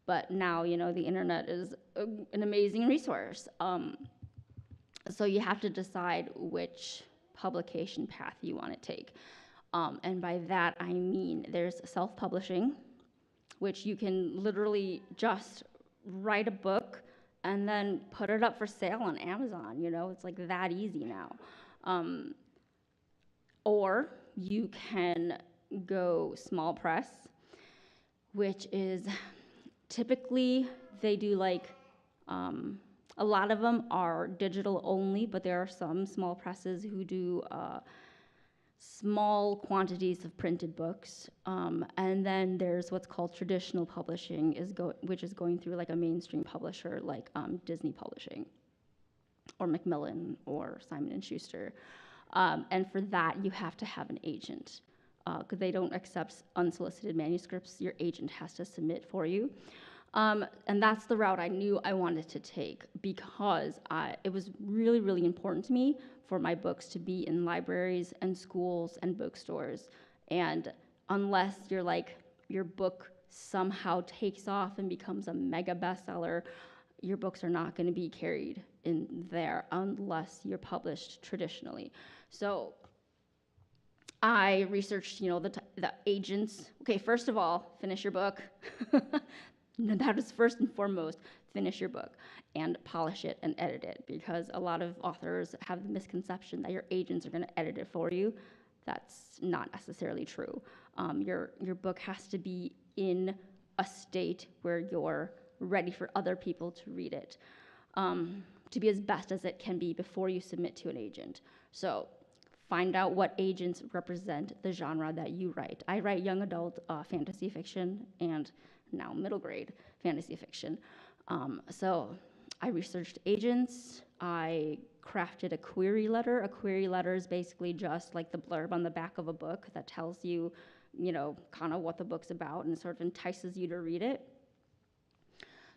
But now, the internet is an amazing resource. So you have to decide which publication path you want to take. And by that, I mean there's self-publishing, which you can literally just write a book and then put it up for sale on Amazon, it's that easy now. Or you can go small press, which is typically they do a lot of them are digital only, but there are some small presses who do small quantities of printed books. And then there's what's called traditional publishing, which is going through a mainstream publisher like Disney Publishing or Macmillan or Simon & Schuster. And for that, you have to have an agent because they don't accept unsolicited manuscripts. Your agent has to submit for you. And that's the route I knew I wanted to take because it was really, really important to me for my books to be in libraries and schools and bookstores. And unless your book somehow takes off and becomes a mega bestseller, your books are not going to be carried in there unless you're published traditionally. So I researched, the agents. Okay, first of all, finish your book. No, that is first and foremost. Finish your book and polish it and edit it, because a lot of authors have the misconception that your agents are going to edit it for you. That's not necessarily true. Your book has to be in a state where you're ready for other people to read it, to be as best as it can be before you submit to an agent. So find out what agents represent the genre that you write. I write young adult fantasy fiction and now middle grade fantasy fiction. So I researched agents. I crafted a query letter. A query letter is basically just like the blurb on the back of a book that tells you, kind of what the book's about and sort of entices you to read it.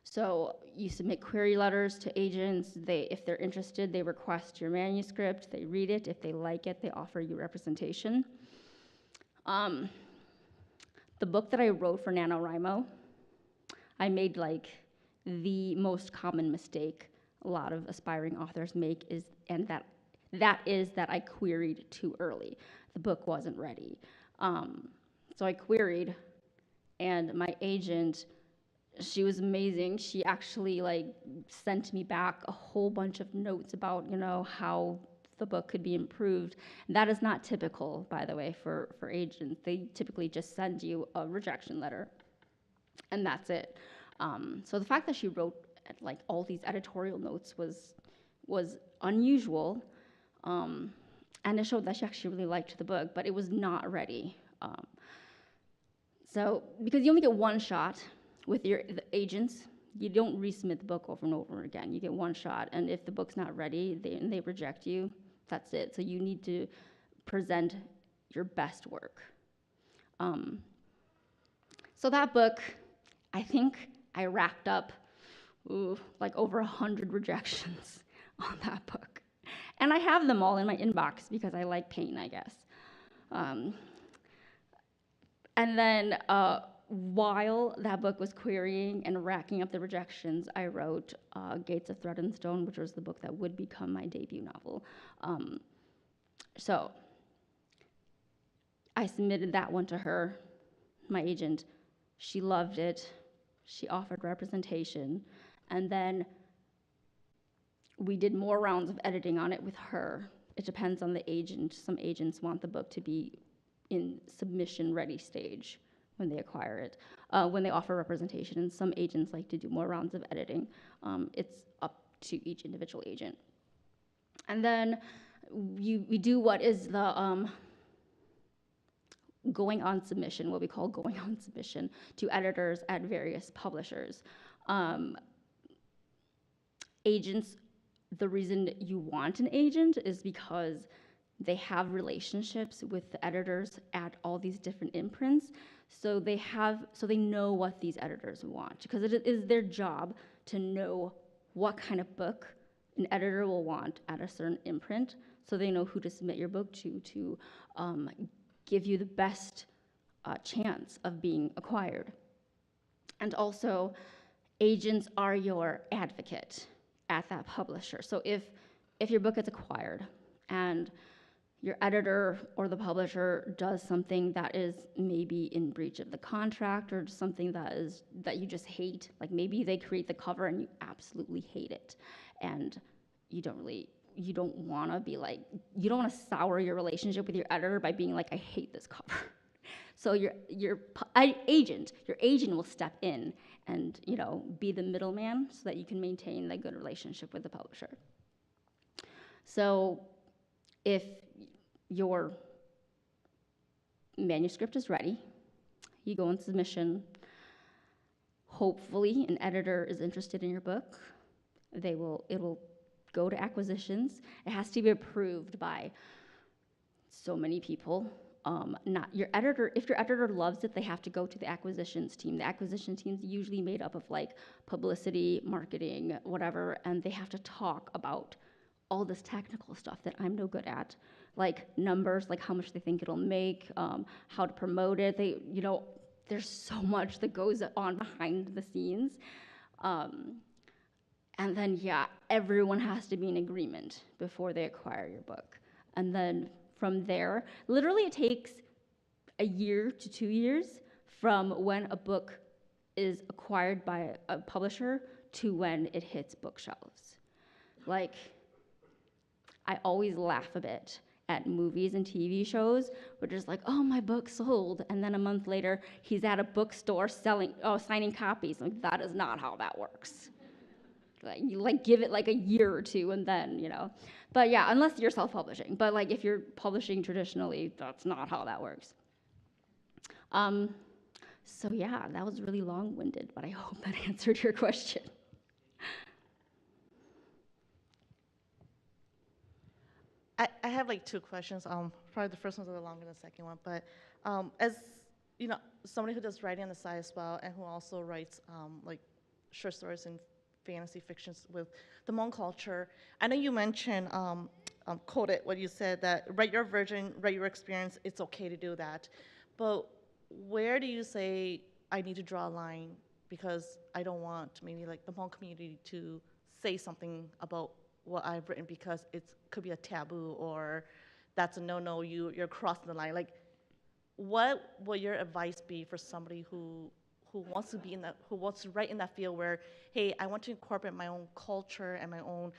So you submit query letters to agents. If they're interested, they request your manuscript. They read it. If they like it, they offer you representation. The book that I wrote for NaNoWriMo, I made like the most common mistake a lot of aspiring authors make is that I queried too early. The book wasn't ready. So I queried, and my agent, she was amazing. She actually sent me back a whole bunch of notes about, how the book could be improved. That is not typical, by the way, for agents. They typically just send you a rejection letter, and that's it. So the fact that she wrote all these editorial notes was unusual, and it showed that she actually really liked the book, but it was not ready. So because you only get one shot with the agents, you don't resubmit the book over and over again. You get one shot, and if the book's not ready and they reject you, that's it. So you need to present your best work. So that book, I think I racked up over 100 rejections on that book. And I have them all in my inbox because I like pain, I guess. And then while that book was querying and racking up the rejections, I wrote Gates of Thread and Stone, which was the book that would become my debut novel. So I submitted that one to her, my agent. She loved it. She offered representation. And then we did more rounds of editing on it with her. It depends on the agent. Some agents want the book to be in submission-ready stage when they acquire it, when they offer representation, and some agents like to do more rounds of editing. It's up to each individual agent. And then we do what is the going on submission, what we call going on submission, to editors at various publishers. Agents, the reason you want an agent is because they have relationships with the editors at all these different imprints, so they know what these editors want, because it is their job to know what kind of book an editor will want at a certain imprint, so they know who to submit your book to give you the best chance of being acquired. And also, agents are your advocate at that publisher. So if your book gets acquired and your editor or the publisher does something that is maybe in breach of the contract, or something that you just hate, like maybe they create the cover and you absolutely hate it, and you don't want to sour your relationship with your editor by being like, I hate this cover. So your agent will step in and be the middleman so that you can maintain a good relationship with the publisher. So if your manuscript is ready, you go in submission. Hopefully an editor is interested in your book. It'll go to acquisitions. It has to be approved by so many people. Not your editor. If your editor loves it, they have to go to the acquisitions team. The acquisition team is usually made up of publicity, marketing, whatever, and they have to talk about all this technical stuff that I'm no good at, like numbers, like how much they think it'll make, how to promote it. There's so much that goes on behind the scenes. And then, everyone has to be in agreement before they acquire your book. And then from there, literally it takes a year to 2 years from when a book is acquired by a publisher to when it hits bookshelves. Like, I always laugh a bit at movies and TV shows where just like, oh, my book sold, and then a month later, he's at a bookstore signing copies. Like, that is not how that works. Like, you like give it like a year or two, and then, you know. But yeah, unless you're self-publishing. But like if you're publishing traditionally, that's not how that works. So yeah, that was really long-winded, but I hope that answered your question. I have like two questions. Probably the first one's a little longer than the second one. But as you know, somebody who does writing on the side as well, and who also writes like short stories and fantasy fictions with the Hmong culture. I know you mentioned, quoted what you said, that write your version, write your experience. It's okay to do that. But where do you say I need to draw a line because I don't want maybe like the Hmong community to say something about what I've written because it could be a taboo or that's a no-no, you're crossing the line. Like, what would your advice be for somebody who wants to be in that, who wants to write in that field where, hey, I want to incorporate my own culture and my own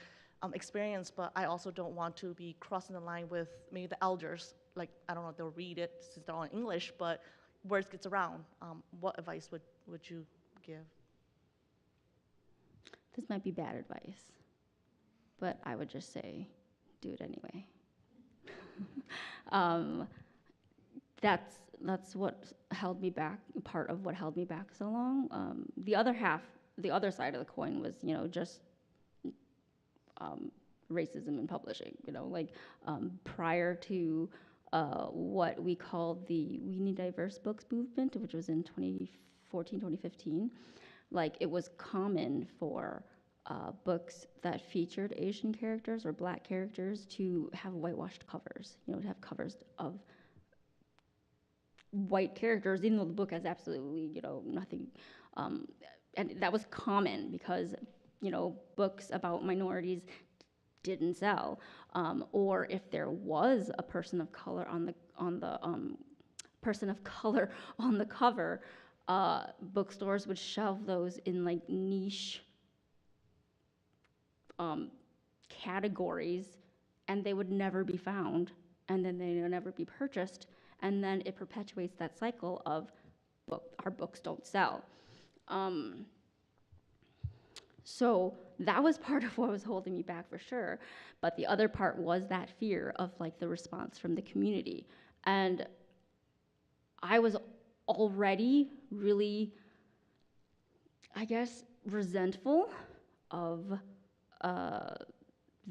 experience, but I also don't want to be crossing the line with maybe the elders. Like, I don't know if they'll read it since they're all in English, but words gets around. What advice would you give? This might be bad advice, but I would just say, do it anyway. That's what held me back, part of what held me back so long. The other side of the coin was, you know, just racism in publishing, you know, like prior to what we called the We Need Diverse Books movement, which was in 2014, 2015, like it was common for books that featured Asian characters or Black characters to have whitewashed covers, you know, to have covers of white characters, even though the book has absolutely, you know, nothing. And that was common because, you know, books about minorities didn't sell. Or if there was a person of color on the cover, bookstores would shelve those in like niche categories, and they would never be found, and then they would never be purchased, and then it perpetuates that cycle of our books don't sell. So that was part of what was holding me back for sure, but the other part was that fear of like the response from the community, and I was already really, I guess, resentful of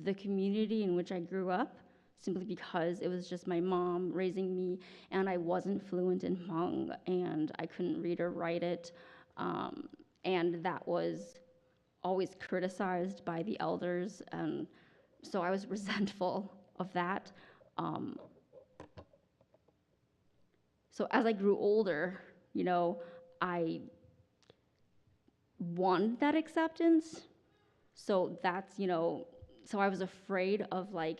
the community in which I grew up, simply because it was just my mom raising me, and I wasn't fluent in Hmong, and I couldn't read or write it, and that was always criticized by the elders, and so I was resentful of that. So as I grew older, you know, I wanted that acceptance. So that's, you know, so I was afraid of like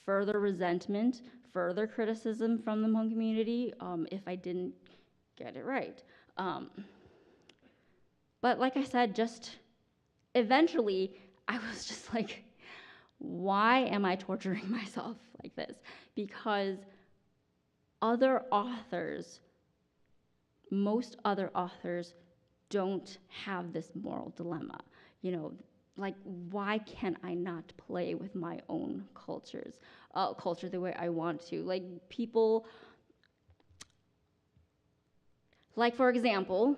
further resentment, further criticism from the Hmong community if I didn't get it right. But like I said, just eventually I was just like, why am I torturing myself like this? Because most other authors don't have this moral dilemma. You know, like, why can I not play with my own culture the way I want to? Like, people, like, for example,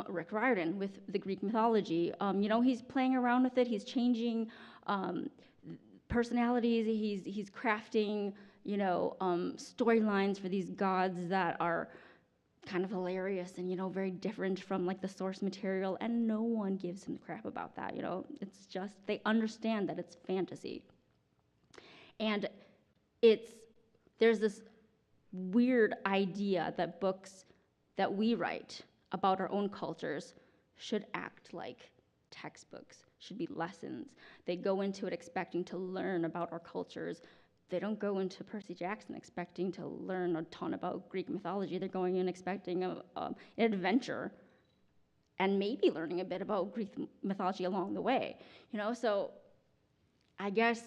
Rick Riordan with the Greek mythology. You know, he's playing around with it. He's changing personalities. He's crafting, you know, storylines for these gods that are kind of hilarious and, you know, very different from like the source material, and no one gives him crap about that, you know. It's just, they understand that it's fantasy. And there's this weird idea that books that we write about our own cultures should act like textbooks, should be lessons. They go into it expecting to learn about our cultures they don't go into Percy Jackson expecting to learn a ton about Greek mythology. They're going in expecting an adventure and maybe learning a bit about Greek mythology along the way, So I guess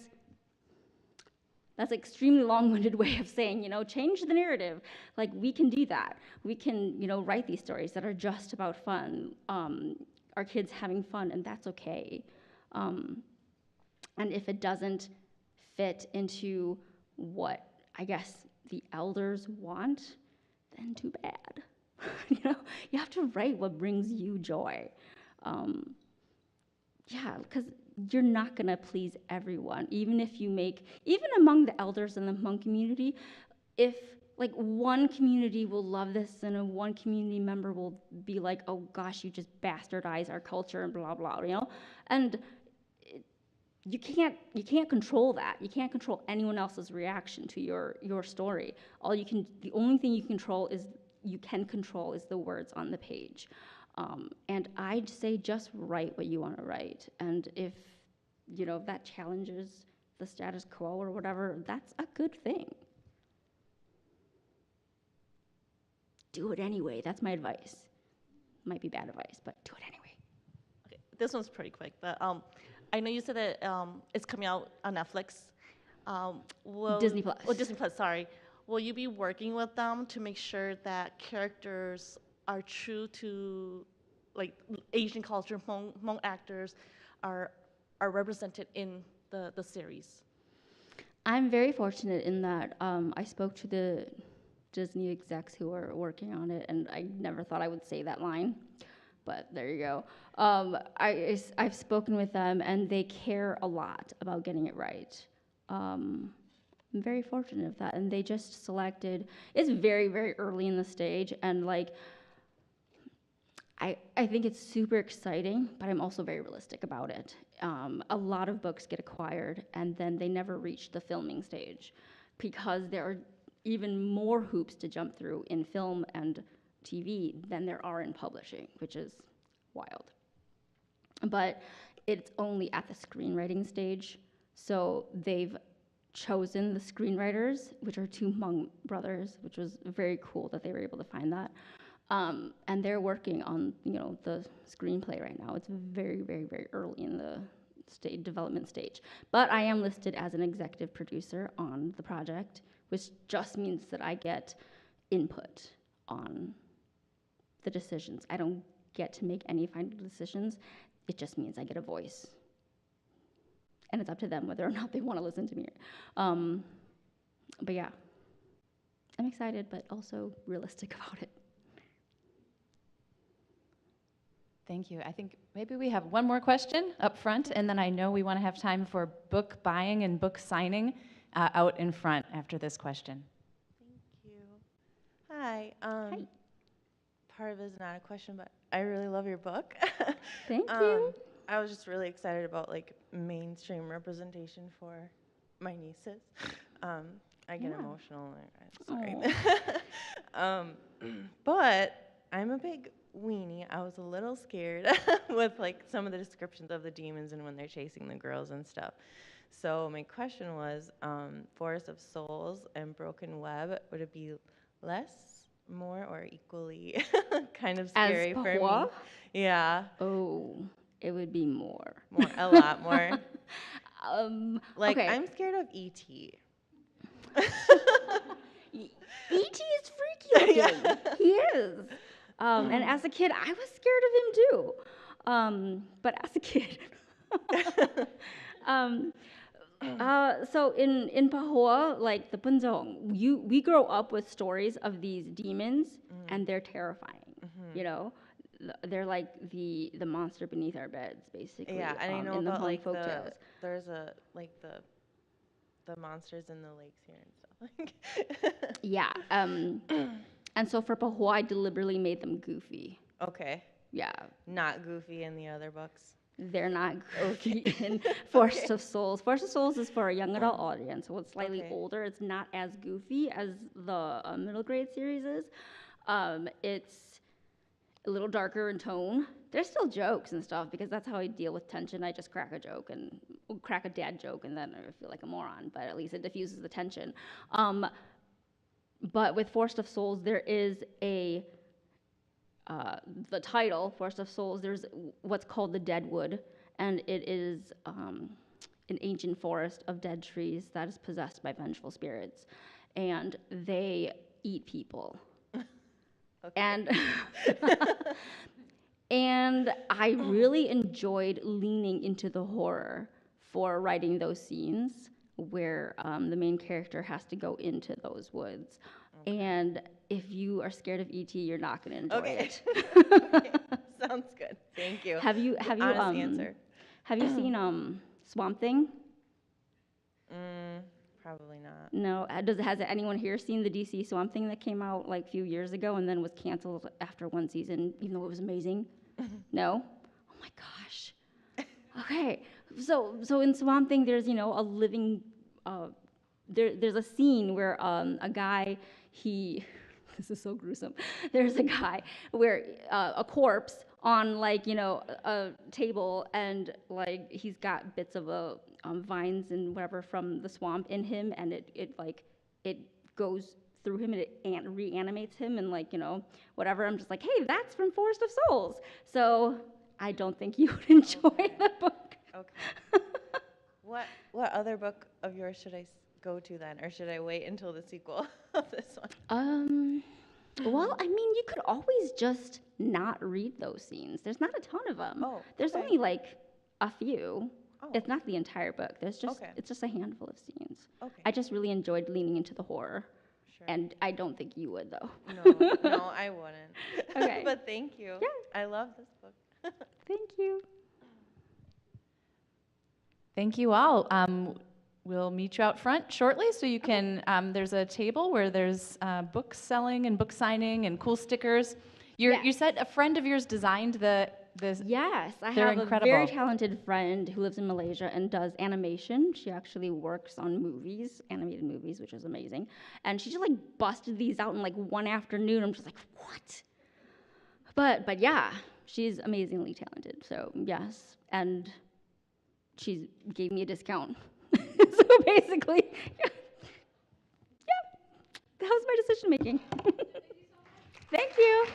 that's an extremely long-winded way of saying, change the narrative. Like, we can do that. We can, write these stories that are just about fun, our kids having fun, and that's okay. And if it doesn't fit into what, I guess, the elders want, then too bad. You have to write what brings you joy. Because you're not gonna please everyone, even among the elders in the Hmong community, if like one community will love this and one community member will be like, oh gosh, you just bastardize our culture and blah blah, and you can't control that. You can't control anyone else's reaction to your story. The only thing you can control is the words on the page. And I'd say just write what you want to write. And if, that challenges the status quo or whatever, that's a good thing. Do it anyway. That's my advice. Might be bad advice, but do it anyway. Okay, this one's pretty quick, but I know you said that it's coming out on Netflix. Disney Plus. Oh, Disney Plus, sorry. Will you be working with them to make sure that characters are true to, like, Asian culture, Hmong actors are represented in the series? I'm very fortunate in that I spoke to the Disney execs who are working on it, and I never thought I would say that line, but there you go. I've spoken with them, and they care a lot about getting it right. I'm very fortunate of that, and they just selected. It's very, very early in the stage, and I think it's super exciting, but I'm also very realistic about it. A lot of books get acquired, and then they never reach the filming stage because there are even more hoops to jump through in film and TV than there are in publishing, which is wild. But it's only at the screenwriting stage, so they've chosen the screenwriters, which are two Hmong brothers, which was very cool that they were able to find that. And they're working on, the screenplay right now. It's very, very, very early in the development stage. But I am listed as an executive producer on the project, which just means that I get input on the decisions. I don't get to make any final decisions. It just means I get a voice. And it's up to them whether or not they want to listen to me. But yeah, I'm excited, but also realistic about it. Thank you. I think maybe we have one more question up front, and then I know we want to have time for book buying and book signing out in front after this question. Thank you. Hi. Hi. Part of it is not a question, but I really love your book. Thank you. I was just really excited about mainstream representation for my nieces. I get emotional. I'm sorry. But I'm a big weenie. I was a little scared with some of the descriptions of the demons and when they're chasing the girls and stuff. So my question was, Forest of Souls and Broken Web, would it be less, more, or equally kind of scary for Pahua? me? Yeah. Oh, it would be more. More, a lot more. Okay. I'm scared of E.T. E.T. is freaky looking. He is. And as a kid, I was scared of him too. But as a kid. So in Pahoa, the Punzong, we grow up with stories of these demons, and they're terrifying. They're like the monster beneath our beds, basically. Yeah, and I know in the about Hmong folktales. there's the monsters in the lakes here and stuff. Yeah. And so for Pahoa, I deliberately made them goofy. Okay. Yeah. Not goofy in the other books. They're not goofy in Forest of Souls. Forest of Souls is for a young adult audience, so it's slightly older. It's not as goofy as the middle grade series is. It's a little darker in tone there's still jokes and stuff because that's how I deal with tension. I just crack a joke and crack a dad joke, and then I feel like a moron. But at least it diffuses the tension. But with Forest of Souls, there is the title, Forest of Souls, there's what's called the Deadwood, and it is an ancient forest of dead trees that is possessed by vengeful spirits, and they eat people. And and I really enjoyed leaning into the horror for writing those scenes where the main character has to go into those woods. And if you are scared of ET, you're not going to enjoy it. Okay. Sounds good. Thank you. Have you Honest answer. Have you seen Swamp Thing? Probably not. No. Has anyone here seen the DC Swamp Thing that came out like a few years ago and then was canceled after one season, even though it was amazing? No? Oh my gosh. Okay. So in Swamp Thing, there's a living. There's a scene where a guy this is so gruesome. There's a guy where a corpse on a table, and he's got bits of vines and whatever from the swamp in him, and it goes through him and it reanimates him and whatever. I'm just like, hey, that's from Forest of Souls. So I don't think you would enjoy the book. Okay. What other book of yours should I go to then, or should I wait until the sequel of this one? Well, I mean, you could always just not read those scenes. There's not a ton of them. Oh, There's okay. only a few. Oh. It's not the entire book. It's just a handful of scenes. Okay. I just really enjoyed leaning into the horror. Sure. And I don't think you would, though. No, I wouldn't. Okay. But thank you. Yeah. I love this book. Thank you. Thank you all. We'll meet you out front shortly, so you can, there's a table where there's book selling and book signing and cool stickers. You said a friend of yours designed this. Yes, I They're have incredible. a very talented friend who lives in Malaysia and does animation. She actually works on animated movies, which is amazing. And she just busted these out in one afternoon. I'm just like, what? But yeah, she's amazingly talented. So yes, and she gave me a discount. So basically, yeah, that was my decision making. Thank you.